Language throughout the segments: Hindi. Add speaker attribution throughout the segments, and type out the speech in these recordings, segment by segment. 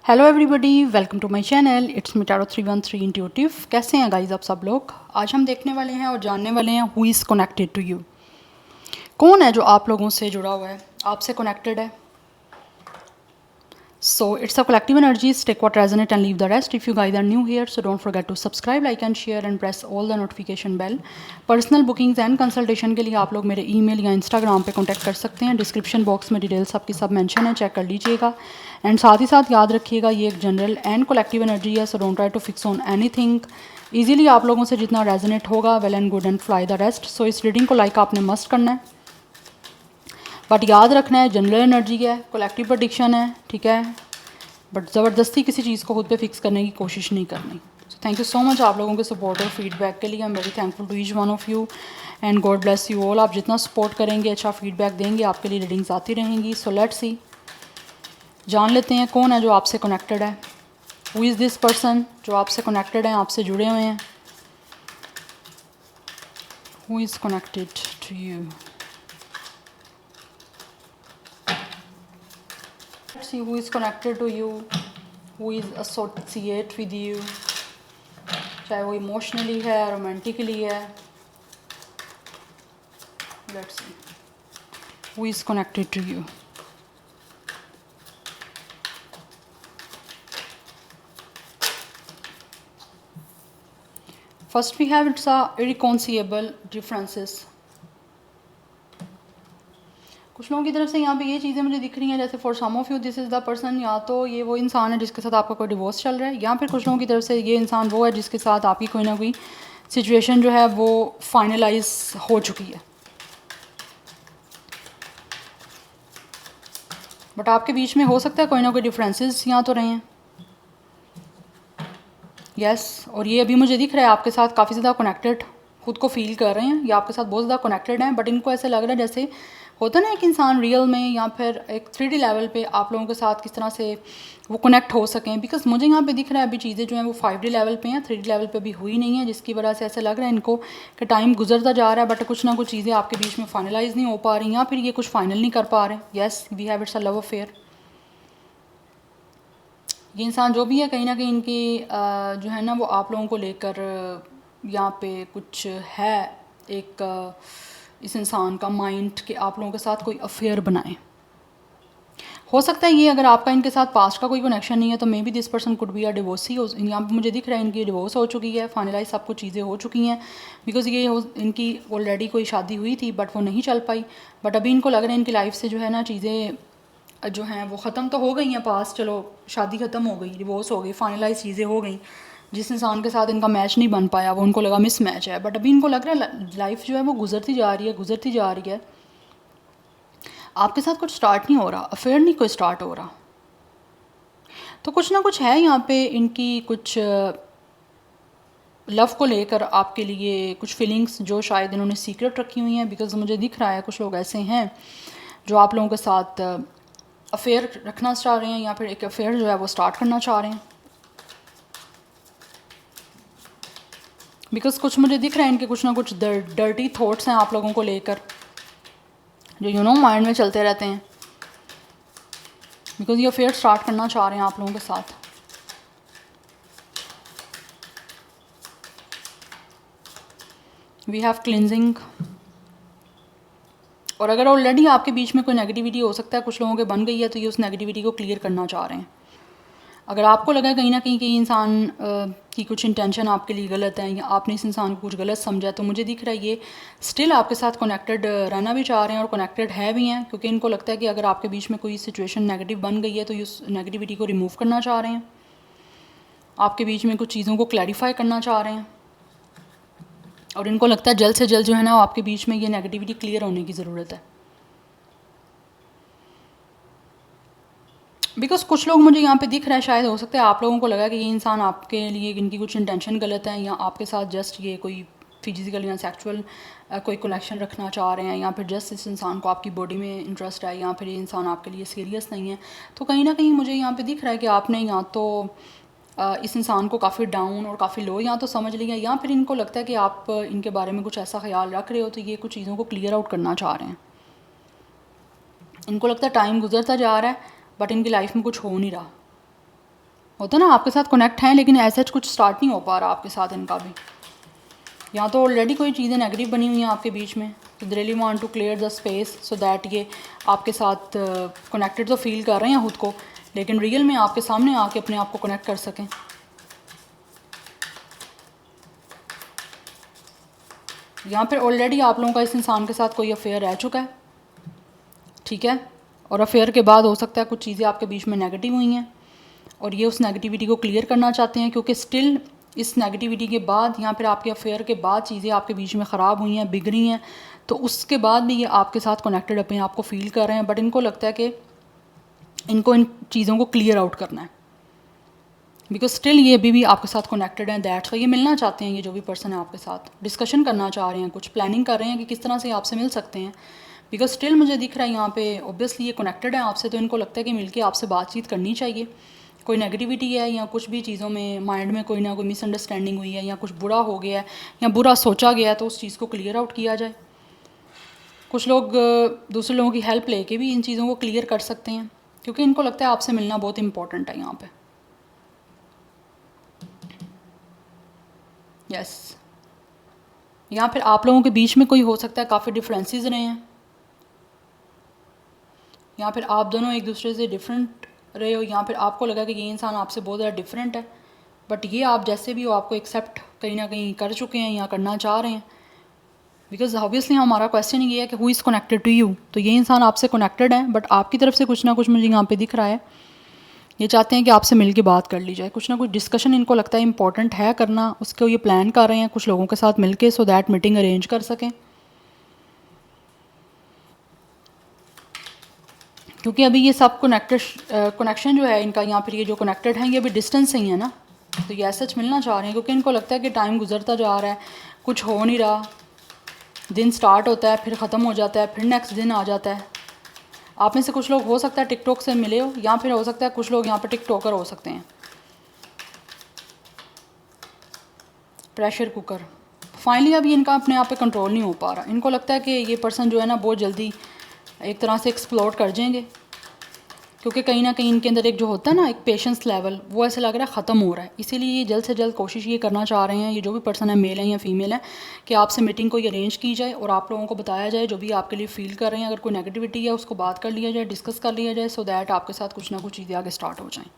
Speaker 1: Hello everybody, welcome to my channel. It's me Taro 313 intuitive. कैसे हैं गाइस आप सब लोग? आज हम देखने वाले हैं और जानने वाले हैं who is connected to you. कौन है जो आप लोगों से जुड़ा हुआ है, आपसे कनेक्टेड है। So it's a collective energies, take what resonate and leave the rest. If you guys are new here, so don't forget to subscribe, like and share and press all the notification bell. Personal bookings and consultation के लिए आप लोग मेरे ईमेल या इंस्टाग्राम पे कांटेक्ट कर सकते हैं। डिस्क्रिप्शन बॉक्स में डिटेल्स आपकी सब मेंशन है, चेक कर लीजिएगा। एंड साथ ही साथ याद रखिएगा ये एक जनरल एंड कलेक्टिव एनर्जी है, so don't try to fix on anything. Easily आप लोगों से जितना रेजोनेट होगा, well and good and fly the rest. So इस रीडिंग को लाइक आपने मस्ट करना है, बट याद रखना है जनरल एनर्जी है, कलेक्टिव प्रेडिक्शन है, ठीक है। बट ज़बरदस्ती किसी चीज़ को खुद पे फिक्स करने की कोशिश नहीं करनी। So thank you so much आप लोगों के सपोर्ट और फीडबैक के लिए। I am very thankful to each one of you and God bless you all. आप जितना सपोर्ट करेंगे, अच्छा फीडबैक देंगे, आपके लिए रीडिंग्स आती रहेंगी। सो लेट्स सी, जान लेते हैं कौन है जो आपसे कनेक्टेड है। हु इज़ दिस पर्सन जो आपसे कनेक्टेड है, आपसे जुड़े हुए हैं। Who is connected to you. Let's see who is connected to you, who is associate with you, चाहे वो इमोशनली है, रोमांटिकली है। Let's see who is connected to you. First we have it's a irreconcilable differences. कुछ लोगों की तरफ से यहाँ पे ये चीज़ें मुझे दिख रही हैं, जैसे for some of you this is the person, या तो ये वो इंसान है जिसके साथ आपका कोई डिवोर्स चल रहा है, या फिर कुछ लोगों की तरफ से ये इंसान वो है जिसके साथ आपकी कोई ना कोई सिचुएशन जो है वो फाइनलाइज हो चुकी है। बट आपके बीच में हो सकता है कोई ना कोई डिफरेंसेस यहाँ तो रहे हैं। यस और ये अभी मुझे दिख रहा है आपके साथ काफ़ी ज़्यादा कनेक्टेड खुद को फील कर रहे हैं, या आपके साथ बहुत ज़्यादा कनेक्टेड हैं। बट इनको ऐसे लग रहा है जैसे होता ना एक इंसान रियल में या फिर एक 3D लेवल पे आप लोगों के साथ किस तरह से वो कनेक्ट हो सकें। बिकॉज मुझे यहाँ पे दिख रहा है अभी चीज़ें जो हैं वो 5D लेवल पे हैं, 3D लेवल पे भी हुई नहीं है, जिसकी वजह से ऐसा लग रहा है इनको कि टाइम गुजरता जा रहा है बट कुछ ना कुछ चीज़ें आपके बीच में फाइनलाइज नहीं हो पा रही, या फिर ये कुछ फाइनल नहीं कर पा रहे। Yes we have it's a love affair. ये इंसान जो भी है कहीं ना कहीं इनकी जो है ना वो आप लोगों को लेकर यहाँ पे कुछ है एक इस इंसान का माइंड कि आप लोगों के साथ कोई अफेयर बनाए। हो सकता है ये अगर आपका इनके साथ पास्ट का कोई कनेक्शन नहीं है तो may be this person could be a divorcee. यहाँ पे मुझे दिख रहा है इनकी डिवोर्स हो चुकी है, फाइनलाइज सब कुछ चीज़ें हो चुकी हैं। बिकॉज ये इनकी ऑलरेडी कोई शादी हुई थी बट वो नहीं चल पाई। बट अभी इनको लग रहा है इनकी लाइफ से जो है ना चीज़ें जो हैं वो ख़त्म तो हो गई हैं पास, चलो शादी ख़त्म हो गई, डिवोर्स हो गई, फाइनलाइज चीज़ें हो गई। जिस इंसान के साथ इनका मैच नहीं बन पाया वो उनको लगा मिस मैच है, बट अभी इनको लग रहा है लाइफ जो है वो गुजरती जा रही है, गुजरती जा रही है। आपके साथ कुछ स्टार्ट नहीं हो रहा, अफेयर नहीं कोई स्टार्ट हो रहा, तो कुछ ना कुछ है यहाँ पे इनकी कुछ लव को लेकर आपके लिए कुछ फीलिंग्स जो शायद इन्होंने सीक्रेट रखी हुई हैं। बिकॉज मुझे दिख रहा है कुछ लोग ऐसे हैं जो आप लोगों के साथ अफेयर रखना चाह रहे हैं, या फिर एक अफेयर जो है वो स्टार्ट करना चाह रहे हैं। बिकॉज कुछ मुझे दिख रहा है इनके कुछ ना कुछ डर्टी थॉट्स हैं आप लोगों को लेकर जो यू नो माइंड में चलते रहते हैं। बिकॉज ये अफेयर स्टार्ट करना चाह रहे हैं आप लोगों के साथ। We have cleansing. और अगर ऑलरेडी आपके बीच में कोई नेगेटिविटी हो सकता है कुछ लोगों के बन गई है तो ये उस नेगेटिविटी को क्लियर करना चाह रहे हैं। अगर आपको लगा कहीं ना कहीं कि इंसान की कुछ इंटेंशन आपके लिए गलत है या आपने इस इंसान को कुछ गलत समझा, तो मुझे दिख रहा है ये स्टिल आपके साथ कनेक्टेड रहना भी चाह रहे हैं और कनेक्टेड है भी हैं। क्योंकि इनको लगता है कि अगर आपके बीच में कोई सिचुएशन नेगेटिव बन गई है तो ये उस नेगेटिविटी को रिमूव करना चाह रहे हैं, आपके बीच में कुछ चीज़ों को क्लैरिफाई करना चाह रहे हैं। और इनको लगता है जल्द से जल्द जो है ना आपके बीच में ये नेगेटिविटी क्लियर होने की ज़रूरत है। बिकॉज कुछ लोग मुझे यहाँ पे दिख रहा है, शायद हो सकता है आप लोगों को लगा कि ये इंसान आपके लिए इनकी कुछ इंटेंशन गलत है, या आपके साथ जस्ट ये कोई फिजिकल या सेक्सुअल कोई कनेक्शन रखना चाह रहे हैं, या फिर जस्ट इस इंसान को आपकी बॉडी में इंटरेस्ट है, या फिर ये इंसान आपके लिए सीरियस नहीं है। तो कहीं ना कहीं मुझे यहाँ पे दिख रहा है कि आपने या तो इस इंसान को काफ़ी डाउन और काफ़ी लो या तो समझ लिया, या फिर इनको लगता है कि आप इनके बारे में कुछ ऐसा ख्याल रख रहे हो तो ये कुछ चीज़ों को क्लियर आउट करना चाह रहे हैं। इनको लगता है टाइम गुजरता जा रहा है बट इनकी लाइफ में कुछ हो नहीं रहा। होता ना आपके साथ कनेक्ट हैं लेकिन ऐसा कुछ स्टार्ट नहीं हो पा रहा आपके साथ इनका भी। यहाँ तो ऑलरेडी कोई चीज़ें नेगेटिव बनी हुई हैं आपके बीच में, तो they really want to clear the space so that ये आपके साथ कनेक्टेड तो फील कर रहे हैं खुद को, लेकिन रियल में आपके सामने आके अपने आप को कनेक्ट कर सकें। यहाँ पर ऑलरेडी आप लोगों का इस इंसान के साथ कोई अफेयर रह चुका है, ठीक है, और अफेयर के बाद हो सकता है कुछ चीज़ें आपके बीच में नेगेटिव हुई हैं और ये उस नेगेटिविटी को क्लियर करना चाहते हैं, क्योंकि स्टिल इस नेगेटिविटी के बाद या फिर आपके अफेयर के बाद चीज़ें आपके बीच में ख़राब हुई हैं, बिगड़ी हैं, तो उसके बाद भी ये आपके साथ कनेक्टेड अपने आप को फील कर रहे हैं, बट इनको लगता है कि इनको इन चीज़ों को क्लियर आउट करना है, बिकॉज स्टिल ये अभी भी आपके साथ कनेक्टेड हैं। दैट्स वाई ये मिलना चाहते हैं, ये जो भी पर्सन है आपके साथ डिस्कशन करना चाह रहे हैं, कुछ प्लानिंग कर रहे हैं कि किस तरह से आपसे मिल सकते हैं, बिकॉज स्टिल मुझे दिख रहा है यहाँ पे ऑब्वियसली ये कनेक्टेड है आपसे, तो इनको लगता है कि मिलके आपसे बातचीत करनी चाहिए। कोई नेगेटिविटी है या कुछ भी चीज़ों में माइंड में कोई ना कोई मिसअंडरस्टैंडिंग हुई है या कुछ बुरा हो गया है या बुरा सोचा गया है, तो उस चीज़ को क्लियर आउट किया जाए। कुछ लोग दूसरे लोगों की हेल्प लेके भी इन चीज़ों को क्लियर कर सकते हैं, क्योंकि इनको लगता है आपसे मिलना बहुत इंपॉर्टेंट है यहाँ पे। यस, यहाँ फिर आप लोगों के बीच में कोई हो सकता है काफ़ी डिफरेंसेस रहे हैं, या फिर आप दोनों एक दूसरे से डिफरेंट रहे हो, या फिर आपको लगा कि ये इंसान आपसे बहुत ज़्यादा डिफरेंट है, बट ये आप जैसे भी हो आपको एक्सेप्ट कहीं ना कहीं कर चुके हैं या करना चाह रहे हैं, बिकॉज ऑब्वियसली हमारा क्वेश्चन ये है कि who is connected to you, तो ये इंसान आपसे कनेक्टेड है, बट आपकी तरफ से कुछ ना कुछ मुझे यहाँ पे दिख रहा है, ये चाहते हैं कि आपसे मिल के बात कर ली जाए, कुछ ना कुछ डिस्कशन इनको लगता है इंपॉर्टेंट है करना, उसको ये प्लान कर रहे हैं कुछ लोगों के साथ मिल के, सो दैट मीटिंग अरेंज कर सकें, क्योंकि अभी ये सब कनेक्शन जो है इनका, या फिर ये जो कनेक्टेड हैं ये अभी डिस्टेंस से ही है ना, तो ये सच मिलना चाह रहे हैं, क्योंकि इनको लगता है कि टाइम गुजरता जा रहा है, कुछ हो नहीं रहा, दिन स्टार्ट होता है फिर ख़त्म हो जाता है, फिर नेक्स्ट दिन आ जाता है। आप में से कुछ लोग हो सकता है टिकटॉक से मिले हो, या फिर हो सकता है कुछ लोग यहाँ पर टिकटॉकर हो सकते हैं। प्रेशर कुकर फाइनली अभी इनका अपने आप पे कंट्रोल नहीं हो पा रहा, इनको लगता है कि ये पर्सन जो है ना बहुत जल्दी एक तरह से एक्सप्लोर कर जाएंगे, क्योंकि कहीं ना कहीं इनके अंदर एक जो होता है ना एक पेशेंस लेवल, वो ऐसे लग रहा है ख़त्म हो रहा है, इसीलिए ये जल्द से जल्द कोशिश ये करना चाह रहे हैं, ये जो भी पर्सन है मेल है या फीमेल है, कि आपसे मीटिंग कोई अरेंज की जाए और आप लोगों को बताया जाए जो भी आपके लिए फ़ील कर रहे हैं, अगर कोई नेगेटिविटी है उसको बात कर लिया जाए, डिस्कस कर लिया जाए, सो दैट आपके साथ कुछ ना कुछ चीज़ें आगे स्टार्ट हो जाएँ।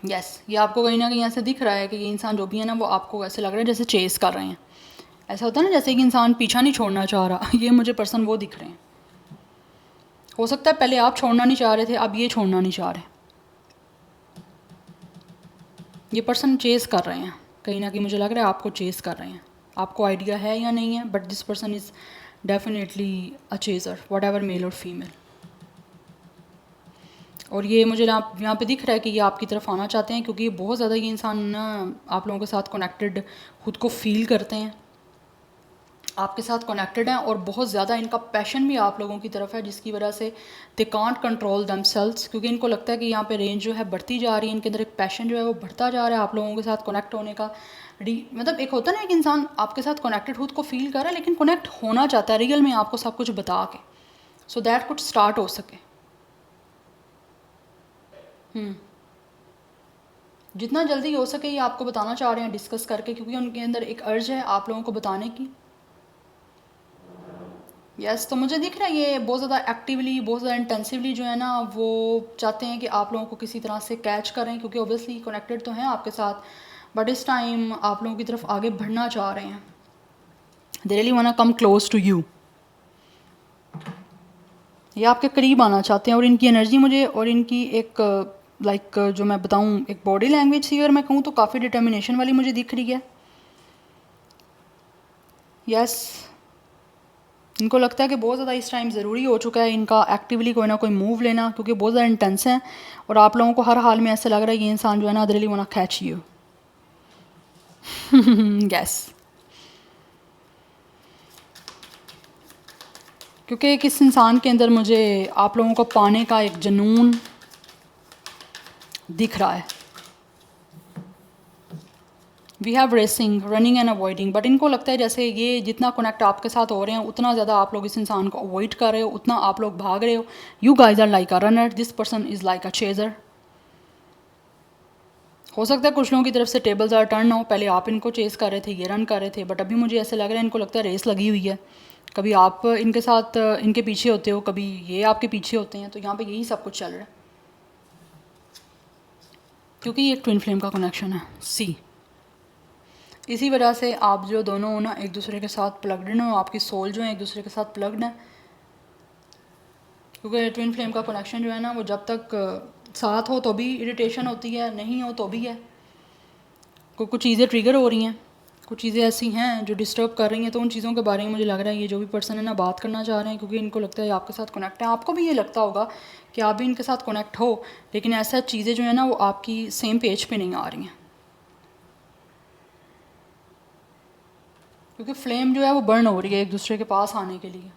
Speaker 1: यस, ये आपको कहीं ना कहीं ऐसे दिख रहा है कि ये इंसान जो भी है ना वो आपको ऐसे लग रहा है जैसे चेस कर रहे हैं, ऐसा होता है ना जैसे कि इंसान पीछा नहीं छोड़ना चाह रहा, ये मुझे पर्सन वो दिख रहे हैं। हो सकता है पहले आप छोड़ना नहीं चाह रहे थे, अब ये छोड़ना नहीं चाह रहे, ये पर्सन चेस कर रहे हैं, कहीं ना कहीं मुझे लग रहा है आपको चेस कर रहे हैं, आपको आइडिया है या नहीं है, but this person is definitely a chaser, whatever male or female. और ये मुझे यहाँ पे दिख रहा है कि ये आपकी तरफ आना चाहते हैं, क्योंकि ये बहुत ज़्यादा ये इंसान ना आप लोगों के साथ कनेक्टेड खुद को फील करते हैं, आपके साथ कनेक्टेड हैं, और बहुत ज़्यादा इनका पैशन भी आप लोगों की तरफ है, जिसकी वजह से दे कांट कंट्रोल दमसेल्व्स, क्योंकि इनको लगता है कि यहाँ पे रेंज जो है बढ़ती जा रही है, इनके अंदर एक पैशन जो है वो बढ़ता जा रहा है आप लोगों के साथ कनेक्ट होने का। मतलब एक होता है ना एक इंसान आपके साथ कनेक्टेड खुद को फील कर रहा है, लेकिन कनेक्ट होना चाहता है रियल में आपको सब कुछ बता के, सो दैट कुछ स्टार्ट हो सके। जितना जल्दी हो सके ये आपको बताना चाह रहे हैं डिस्कस करके, क्योंकि उनके अंदर एक अर्ज है आप लोगों को बताने की। यस, तो मुझे दिख रहा है ये बहुत ज़्यादा एक्टिवली, बहुत ज़्यादा इंटेंसिवली जो है ना वो चाहते हैं कि आप लोगों को किसी तरह से कैच करें, क्योंकि ओबियसली कनेक्टेड तो हैं आपके साथ, बट इस टाइम आप लोगों की तरफ आगे बढ़ना चाह रहे हैं, they really want to come close to you, ये आपके करीब आना चाहते हैं। और इनकी एनर्जी मुझे, और इनकी एक लाइक जो मैं बताऊं एक बॉडी लैंग्वेज सी अगर मैं कहूँ तो काफ़ी डिटर्मिनेशन वाली मुझे दिख रही है। यस, इनको लगता है कि बहुत ज़्यादा इस टाइम ज़रूरी हो चुका है इनका एक्टिवली कोई ना कोई मूव लेना, क्योंकि बहुत ज़्यादा इंटेंस हैं, और आप लोगों को हर हाल में ऐसा लग रहा है ये इंसान जो है ना really want to catch you. Yes, क्योंकि किस इंसान के अंदर मुझे आप लोगों को पाने का एक जुनून दिख रहा है। We have racing, running and avoiding, but इनको लगता है जैसे ये जितना कनेक्ट आपके साथ हो रहे हैं उतना ज़्यादा आप लोग इस इंसान को अवॉइड कर रहे हो, उतना आप लोग भाग रहे हो। You guys are like a runner, this person is like a chaser. हो सकता है कुछ लोगों की तरफ से टेबल्स आर टर्न हो, पहले आप इनको चेस कर रहे थे, ये रन कर रहे थे, बट अभी मुझे ऐसे लग रहा है इनको लगता है रेस लगी हुई है। कभी आप इनके साथ इनके पीछे होते हो, कभी ये आपके पीछे होते हैं, तो यहाँ पे यही सब कुछ चल रहा है क्योंकि ये एक ट्विन फ्लेम का कनेक्शन है। सी इसी वजह से आप जो दोनों हो ना एक दूसरे के साथ प्लग्ड इन हो, आपकी सोल जो है एक दूसरे के साथ प्लग्ड है, क्योंकि ट्विन फ्लेम का कनेक्शन जो है ना वो जब तक साथ हो तो भी इरिटेशन होती है, नहीं हो तो भी है। कुछ चीज़ें ट्रिगर हो रही हैं, कुछ चीज़ें ऐसी हैं जो डिस्टर्ब कर रही हैं, तो उन चीज़ों के बारे में मुझे लग रहा है ये जो भी पर्सन है ना बात करना चाह रहे हैं, क्योंकि इनको लगता है आपके साथ कनेक्ट है। आपको भी ये लगता होगा कि आप भी इनके साथ कनेक्ट हो, लेकिन ऐसा चीज़ें जो है ना वो आपकी सेम पेज पे नहीं आ रही हैं, क्योंकि फ्लेम जो है वो बर्न हो रही है एक दूसरे के पास आने के लिए।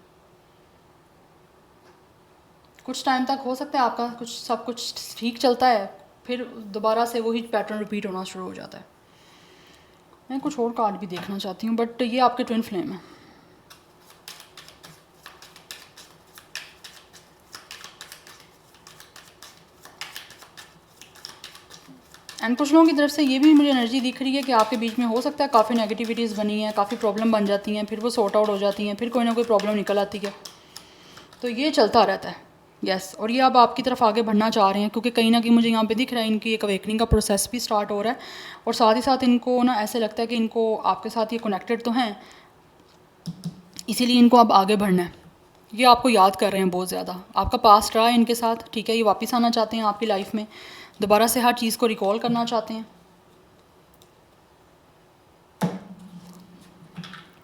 Speaker 1: कुछ टाइम तक हो सकता है आपका सब कुछ ठीक चलता है, फिर दोबारा से वही पैटर्न रिपीट होना शुरू हो जाता है। मैं कुछ और कार्ड भी देखना चाहती हूँ, बट ये आपके ट्विन फ्लेम है। एंड कुछ लोगों की तरफ से ये भी मुझे एनर्जी दिख रही है कि आपके बीच में हो सकता है काफ़ी नेगेटिविटीज़ बनी हैं, काफ़ी प्रॉब्लम बन जाती हैं, फिर वो सॉर्ट आउट हो जाती हैं, फिर कोई ना कोई प्रॉब्लम निकल आती है, तो ये चलता रहता है। यस और ये अब आपकी तरफ आगे बढ़ना चाह रहे हैं, क्योंकि कहीं ना कहीं मुझे यहाँ पे दिख रहा है इनकी एक अवेकनिंग का प्रोसेस भी स्टार्ट हो रहा है, और साथ ही साथ इनको ना ऐसे लगता है कि इनको आपके साथ ये कनेक्टेड तो हैं, इसीलिए इनको अब आगे बढ़ना है। ये आपको याद कर रहे हैं बहुत ज़्यादा, आपका पास्ट रहा है इनके साथ, ठीक है, ये वापस आना चाहते हैं आपकी लाइफ में, दोबारा से हर चीज़ को रिकॉल करना चाहते हैं,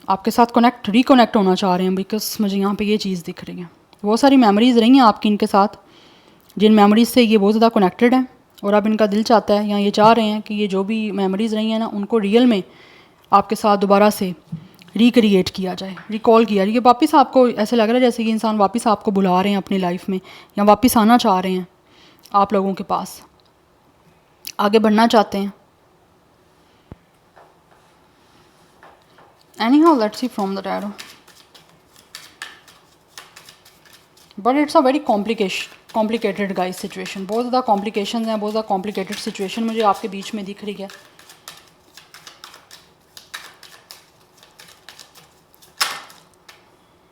Speaker 1: आपके साथ रिकनेक्ट होना चाह रहे हैं, बिकॉज मुझे यहाँ पे ये चीज़ दिख रही है। बहुत सारी मेमोरीज़ रही हैं आपकी इनके साथ, जिन मेमोरीज़ से ये बहुत ज़्यादा कनेक्टेड है, और अब इनका दिल चाहता है या ये चाह रहे हैं कि ये जो भी मेमोरीज़ रही हैं ना उनको रियल में आपके साथ दोबारा से रिक्रिएट किया जाए, रिकॉल किया जाए। ये वापस आपको ऐसे लग रहा है जैसे कि इंसान वापस आपको बुला रहे हैं अपनी लाइफ में, या वापस आना चाह रहे हैं आप लोगों के पास, आगे बढ़ना चाहते हैं। Anyhow, let's see from the tarot. But it's a very complicated guys situation. बहुत ज़्यादा complications हैं, बहुत ज़्यादा complicated situation मुझे आपके बीच में दिख रही है।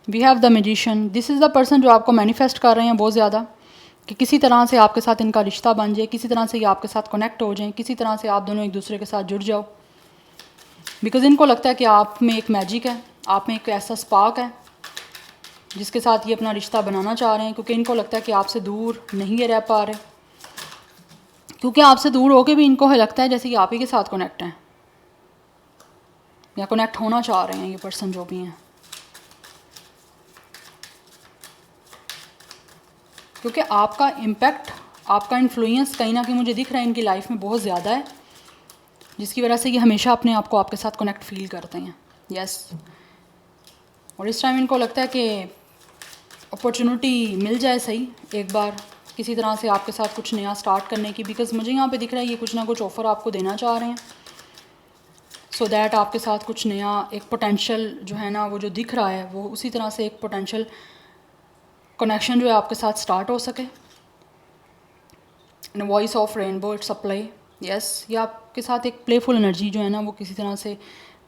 Speaker 1: We have the magician. This is the person जो आपको manifest कर रहे हैं बहुत ज़्यादा, कि किसी तरह से आपके साथ इनका रिश्ता बन जाए, किसी तरह से ये आपके साथ कनेक्ट हो जाएं, किसी तरह से आप दोनों एक दूसरे के साथ जुड़ जाओ, बिकॉज़ इनको लगता है कि आप में एक मैजिक है, आप में एक ऐसा स्पार्क है जिसके साथ ये अपना रिश्ता बनाना चाह रहे हैं, क्योंकि इनको लगता है कि आपसे दूर नहीं ये रह पा रहे, क्योंकि आपसे दूर होके भी इनको लगता है जैसे कि आप ही के साथ कनेक्ट हैं या कनेक्ट होना चाह रहे हैं ये पर्सन जो भी हैं, क्योंकि आपका इम्पैक्ट, आपका इन्फ्लुएंस कहीं ना कहीं मुझे दिख रहा है इनकी लाइफ में बहुत ज़्यादा है, जिसकी वजह से ये हमेशा अपने आप को आपके साथ कनेक्ट फील करते हैं। यस और इस टाइम इनको लगता है कि अपॉर्चुनिटी मिल जाए सही एक बार किसी तरह से आपके साथ कुछ नया स्टार्ट करने की, बिकॉज मुझे यहाँ पे दिख रहा है ये कुछ ना कुछ ऑफ़र आपको देना चाह रहे हैं, सो दैट आपके साथ कुछ नया एक पोटेंशियल जो है ना वो जो दिख रहा है वो उसी तरह से एक पोटेंशियल कनेक्शन जो है आपके साथ स्टार्ट हो सके। And voice of rainbow it's a play. Yes ये आपके साथ एक प्लेफुल एनर्जी जो है ना वो किसी तरह से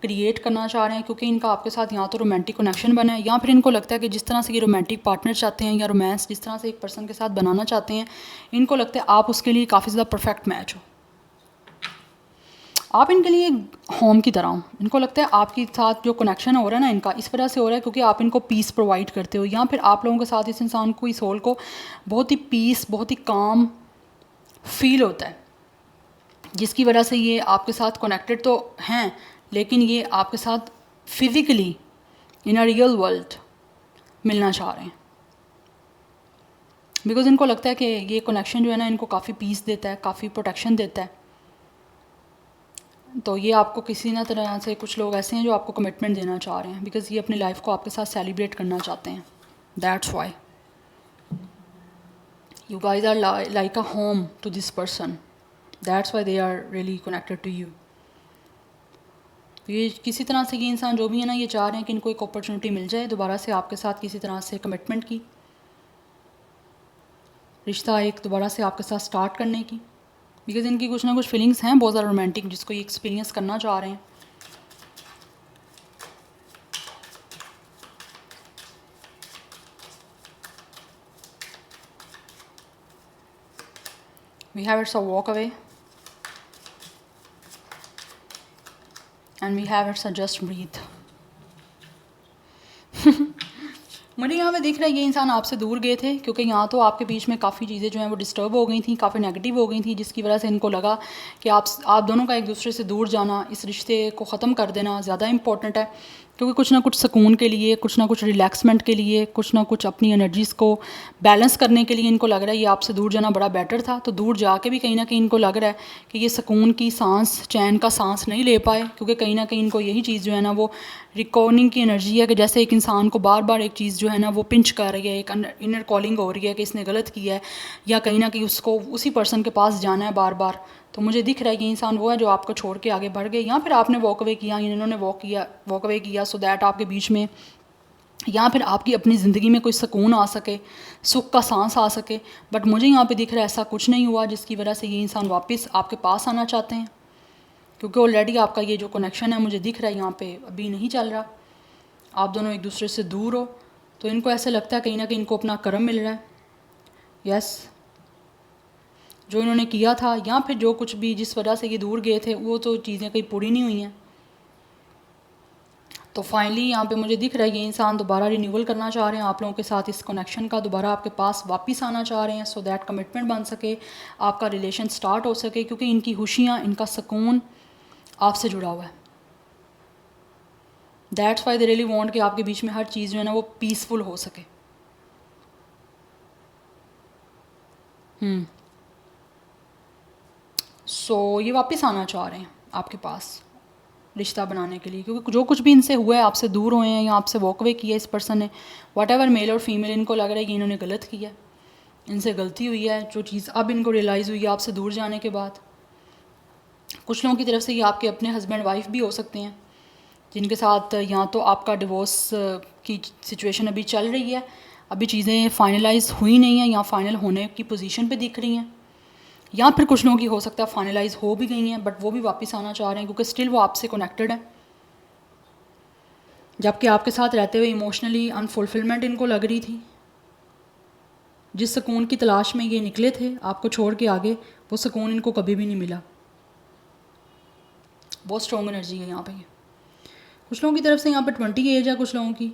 Speaker 1: क्रिएट करना चाह रहे हैं, क्योंकि इनका आपके साथ यहाँ तो रोमांटिक कनेक्शन बना है, या फिर इनको लगता है कि जिस तरह से ये रोमांटिक पार्टनर चाहते हैं या रोमांस जिस तरह से एक पर्सन के साथ बनाना चाहते हैं, इनको लगता है आप उसके लिए काफ़ी ज़्यादा परफेक्ट मैच हो, आप इनके लिए होम की तरह हो। इनको लगता है आपके साथ जो कनेक्शन हो रहा है ना इनका इस वजह से हो रहा है क्योंकि आप इनको पीस प्रोवाइड करते हो, या फिर आप लोगों के साथ इस इंसान को, इस सोल को बहुत ही पीस, बहुत ही काम फील होता है, जिसकी वजह से ये आपके साथ कनेक्टेड तो हैं, लेकिन ये आपके साथ physically in a real world मिलना चाह रहे हैं, बिकॉज इनको लगता है कि ये कनेक्शन जो है ना इनको काफ़ी पीस देता है, काफ़ी प्रोटेक्शन देता है। तो ये आपको किसी ना तरह से, कुछ लोग ऐसे हैं जो आपको कमिटमेंट देना चाह रहे हैं, बिकॉज ये अपनी लाइफ को आपके साथ सेलिब्रेट करना चाहते हैं। That's why you guys are like a home to this person, that's why they are really connected to you। ये किसी तरह से ये इंसान जो भी है ना ये चाह रहे हैं कि इनको एक अपॉर्चुनिटी मिल जाए दोबारा से आपके साथ किसी तरह से कमिटमेंट की, रिश्ता एक दोबारा से आपके साथ स्टार्ट करने की, बिकॉज इनकी कुछ ना कुछ फीलिंग्स हैं बहुत ज़्यादा रोमांटिक जिसको ये एक्सपीरियंस करना चाह रहे हैं. We have it's a walk away, and we have it's a just breathe. मुझे यहाँ पे दिख रहा है ये इंसान आपसे दूर गए थे क्योंकि यहाँ तो आपके बीच में काफ़ी चीज़ें जो हैं वो डिस्टर्ब हो गई थी, काफ़ी नेगेटिव हो गई थी, जिसकी वजह से इनको लगा कि आप दोनों का एक दूसरे से दूर जाना, इस रिश्ते को ख़त्म कर देना ज़्यादा इंपॉर्टेंट है. क्योंकि कुछ ना कुछ सुकून के लिए, कुछ ना कुछ रिलैक्समेंट के लिए, कुछ ना कुछ अपनी एनर्जीज़ को बैलेंस करने के लिए इनको लग रहा है ये आपसे दूर जाना बड़ा बेटर था. तो दूर जाके भी कहीं ना कहीं इनको लग रहा है कि ये सुकून की सांस, चैन का सांस नहीं ले पाए, क्योंकि कहीं ना कहीं इनको यही चीज़ जो है ना वो रिकॉर्डिंग की एनर्जी है कि जैसे एक इंसान को बार बार एक चीज़ जो है ना वो पिंच कर रही है, एक इनर कॉलिंग हो रही है कि इसने गलत किया है या कहीं ना कहीं उसको उसी पर्सन के पास जाना है बार बार. तो मुझे दिख रहा है कि इंसान वो है जो आपको छोड़ के आगे बढ़ गए, या फिर आपने वॉक अवे किया, इन्होंने वॉक अवे किया सो दैट आपके बीच में या फिर आपकी अपनी ज़िंदगी में कोई सुकून आ सके, सुख का सांस आ सके. बट मुझे यहाँ पे दिख रहा है ऐसा कुछ नहीं हुआ, जिसकी वजह से ये इंसान वापस आपके पास आना चाहते हैं, क्योंकि ऑलरेडी आपका ये जो कनेक्शन है मुझे दिख रहा है यहाँ पे अभी नहीं चल रहा. आप दोनों एक दूसरे से दूर हो, तो इनको ऐसे लगता है कहीं ना कहीं इनको अपना कर्म मिल रहा है. यस, जो इन्होंने किया था या फिर जो कुछ भी जिस वजह से ये दूर गए थे वो तो चीज़ें कहीं पूरी नहीं हुई हैं. तो फाइनली यहाँ पे मुझे दिख रहा है ये इंसान दोबारा रिन्यूअल करना चाह रहे हैं आप लोगों के साथ, इस कनेक्शन का दोबारा आपके पास वापस आना चाह रहे हैं सो दैट कमिटमेंट बन सके, आपका रिलेशन स्टार्ट हो सके, क्योंकि इनकी खुशियाँ, इनका सुकून आपसे जुड़ा हुआ है. That's why they really want कि आपके बीच में हर चीज़ जो है ना वो पीसफुल हो सके. सो ये वापस आना चाह रहे हैं आपके पास रिश्ता बनाने के लिए, क्योंकि जो कुछ भी इनसे हुआ है, आपसे दूर हुए हैं या आपसे वॉक अवे किया इस पर्सन ने, what ever male or female, इनको लग रहा है कि इन्होंने गलत किया, इनसे गलती हुई है. जो चीज़ अब इनको रियलाइज़ हुई है आपसे दूर जाने के बाद. कुछ लोगों की तरफ से ये आपके अपने हस्बैंड वाइफ भी हो सकते हैं, जिनके साथ या तो आपका डिवोर्स की सिचुएशन अभी चल रही है, अभी चीज़ें फाइनलाइज हुई नहीं हैं या फाइनल होने की पोजीशन पे दिख रही हैं, या फिर कुछ लोगों की हो सकता है फाइनलाइज हो भी गई हैं बट वो भी वापस आना चाह रहे हैं क्योंकि स्टिल वो आपसे कनेक्टेड है. जबकि आपके साथ रहते हुए इमोशनली अनफुलफिलमेंट इनको लग रही थी, जिस सुकून की तलाश में ये निकले थे आपको छोड़ के आगे, वो सुकून इनको कभी भी नहीं मिला. बहुत स्ट्रॉन्ग एनर्जी है यहाँ पे. कुछ लोगों की तरफ से यहाँ पे 20 एज है, कुछ लोगों की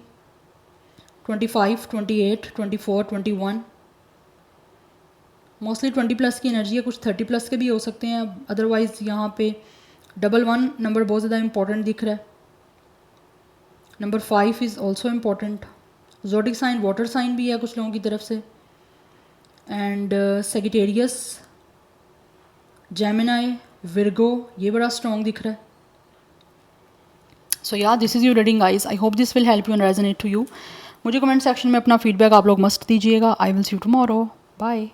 Speaker 1: 25, 28, 24, 21, मोस्टली 20 प्लस की एनर्जी है. कुछ 30 प्लस के भी हो सकते हैं. अदरवाइज़ यहाँ पे 11 नंबर बहुत ज़्यादा इंपॉर्टेंट दिख रहा है. Number 5 is also important. Zodiac sign water sign भी है कुछ लोगों की तरफ से. एंड सेगिटेरियस, जेमिनाई, विर्गो, ये बड़ा स्ट्रॉन्ग दिख रहा है. So yeah this is your reading guys. I hope this will help you and resonate to you. मुझे कमेंट सेक्शन में अपना फीडबैक आप लोग मस्ट दीजिएगा. I will see you tomorrow. Bye.